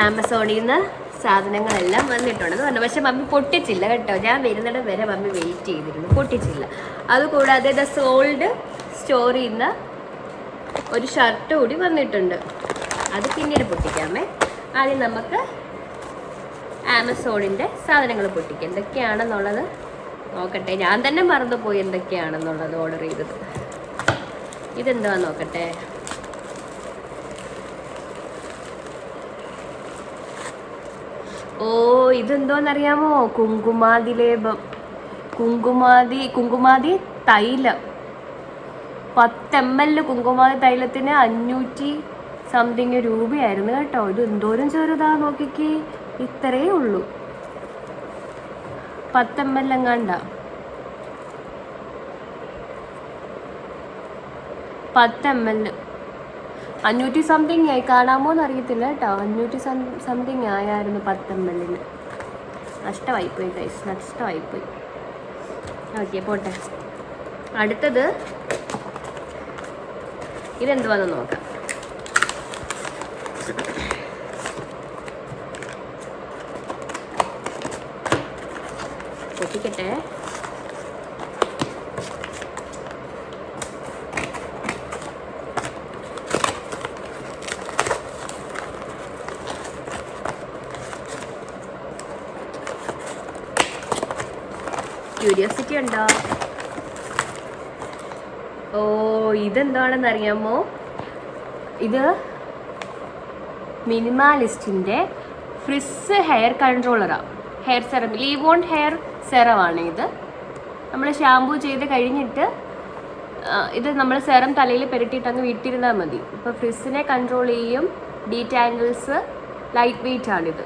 ആമസോണിൽ നിന്ന് സാധനങ്ങളെല്ലാം വന്നിട്ടുണ്ടെന്ന് പറഞ്ഞു. പക്ഷെ മമ്മി പൊട്ടിച്ചില്ല കേട്ടോ. ഞാൻ വരുന്നിടം വരെ മമ്മി വെയിറ്റ് ചെയ്തിരുന്നു, പൊട്ടിച്ചില്ല. അതുകൂടാതെ ദ സോൾഡ് സ്റ്റോറിൽ നിന്ന് ഒരു ഷർട്ട് കൂടി വന്നിട്ടുണ്ട്. അത് പിന്നീട് പൊട്ടിക്കാമേ. ആദ്യം നമുക്ക് ആമസോണിൻ്റെ സാധനങ്ങൾ പൊട്ടിക്കാം. എന്തൊക്കെയാണെന്നുള്ളത് നോക്കട്ടെ. ഞാൻ തന്നെ മറന്നുപോയി എന്തൊക്കെയാണെന്നുള്ളത് ഓർഡർ ചെയ്തത്. ഇതെന്താ നോക്കട്ടെ. ഓ, ഇതെന്തോന്നറിയാമോ? കുങ്കുമാതി തൈലം. 10 ml കുങ്കുമാതി തൈലത്തിന് 500 സംതിങ് രൂപയായിരുന്നു കേട്ടോ. ഇത് എന്തോരം ചെറുതാ നോക്കിക്കേ. ഇത്രയേ ഉള്ളൂ. 10 ml എങ്ങാണ്ട. 10 ml 500 സംതിങ് ആയി. കാണാമോന്ന് അറിയത്തില്ല കേട്ടോ. 500 സംതിങ് ആയായിരുന്നു 10 ml. നഷ്ടമായിപ്പോയി ഗൈസ്, നഷ്ടമായിപ്പോയി. ഓക്കെ, പോട്ടെ. അടുത്തത് ഇതെന്തുവാന്ന് നോക്കാം. പൊട്ടിക്കട്ടെ. ക്യൂരിയോസിറ്റി ഉണ്ടോ? ഓ, ഇതെന്താണെന്ന് അറിയാമോ? ഇത് മിനിമാലിസ്റ്റിൻ്റെ ഫ്രിസ് ഹെയർ കൺട്രോളറാണ്. Hair serum, leave on hair സെറമാണ് ഇത്. നമ്മൾ ഷാമ്പൂ ചെയ്ത് കഴിഞ്ഞിട്ട് ഇത് നമ്മൾ സെറം തലയിൽ പുരട്ടിയിട്ട് അങ്ങ് വിട്ടിരുന്നാൽ മതി. ഇപ്പോൾ ഫ്രിസിനെ കൺട്രോൾ ചെയ്യും. ഡീറ്റാങ്കിൾസ്, ലൈറ്റ് വെയിറ്റ് ആണിത്.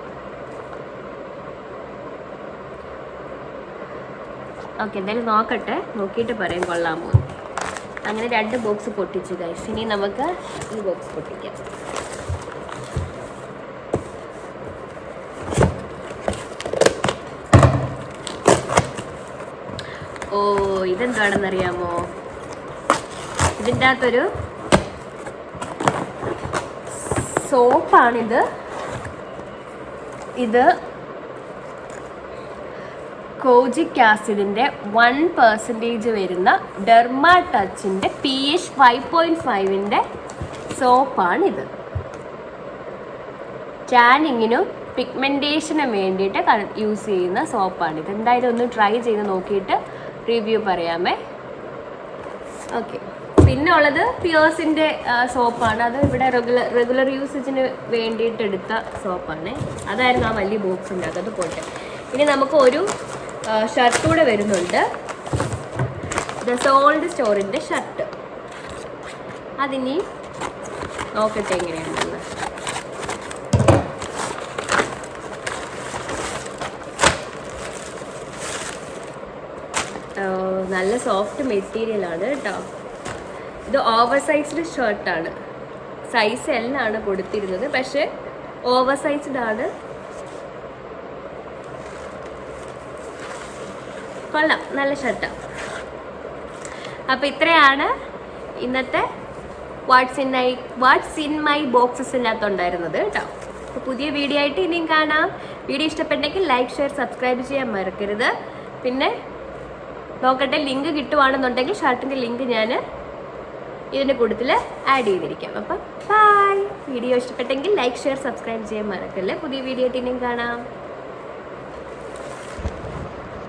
ഓക്കെ, എന്തായാലും നോക്കട്ടെ. നോക്കിയിട്ട് പറയാം കൊള്ളാമോ. അങ്ങനെ 2 ബോക്സ് പൊട്ടിച്ചു ഗൈസ്. ഇനി നമുക്ക് ഈ ബോക്സ് പൊട്ടിക്കാം. ഓ, ഇതെന്താണെന്നറിയാമോ? ഇതിൻ്റെ അകത്തൊരു സോപ്പാണിത്. ഇത് കോജിക് ആസിഡിൻ്റെ 1% വരുന്ന ഡെർമാ ടച്ചിൻ്റെ pH 5.5ൻ്റെ സോപ്പാണിത്. ടാനിങ്ങിനും പിഗ്മെൻറ്റേഷനും വേണ്ടിയിട്ട് യൂസ് ചെയ്യുന്ന സോപ്പാണിത്. എന്തായാലും ഒന്ന് ട്രൈ ചെയ്ത് നോക്കിയിട്ട് റിവ്യൂ പറയാമേ. ഓക്കെ, പിന്നെ ഉള്ളത് പിയേഴ്സിൻ്റെ സോപ്പാണ്. അത് ഇവിടെ റെഗുലർ യൂസേജിന് വേണ്ടിയിട്ട് എടുത്ത സോപ്പാണ്. അതായിരുന്നു ആ വലിയ ബോക്സിൻ്റെ അകത്ത്. പോട്ടെ. ഇനി നമുക്ക് ഒരു ഷർട്ട് കൂടെ വരുന്നുണ്ട്. ദ സോൾഡ് സ്റ്റോറിൻ്റെ ഷർട്ട്. അതിനി നോക്കട്ടെ എങ്ങനെയാണെന്ന്. നല്ല സോഫ്റ്റ് മെറ്റീരിയലാണ് കേട്ടോ. ഇത് ഓവർ സൈസ്ഡ് ഷർട്ടാണ്. സൈസ് എല്ലാമാണ് കൊടുത്തിരുന്നത്, പക്ഷേ ഓവർ സൈസ്ഡ് ആണ്. കൊള്ളാം, നല്ല ഷർട്ടാണ്. അപ്പോൾ ഇത്രയാണ് ഇന്നത്തെ വാട്ട്സ് ഇൻ മൈ ബോക്സസിനകത്തുണ്ടായിരുന്നത് കേട്ടോ. അപ്പോൾ പുതിയ വീഡിയോ ആയിട്ട് ഇനിയും കാണാം. വീഡിയോ ഇഷ്ടപ്പെട്ടെങ്കിൽ ലൈക്ക്, ഷെയർ, സബ്സ്ക്രൈബ് ചെയ്യാൻ മറക്കരുത്. പിന്നെ നോക്കട്ടെ, ലിങ്ക് കിട്ടുവാണെന്നുണ്ടെങ്കിൽ ഷർട്ടിൻ്റെ ലിങ്ക് ഞാൻ ഇതിൻ്റെ കൂട്ടത്തിൽ ആഡ് ചെയ്തിരിക്കാം. അപ്പം ബൈ. വീഡിയോ ഇഷ്ടപ്പെട്ടെങ്കിൽ ലൈക്ക്, ഷെയർ, സബ്സ്ക്രൈബ് ചെയ്യാൻ മറക്കല്ലേ. പുതിയ വീഡിയോ ആയിട്ട് ഇനിയും കാണാം.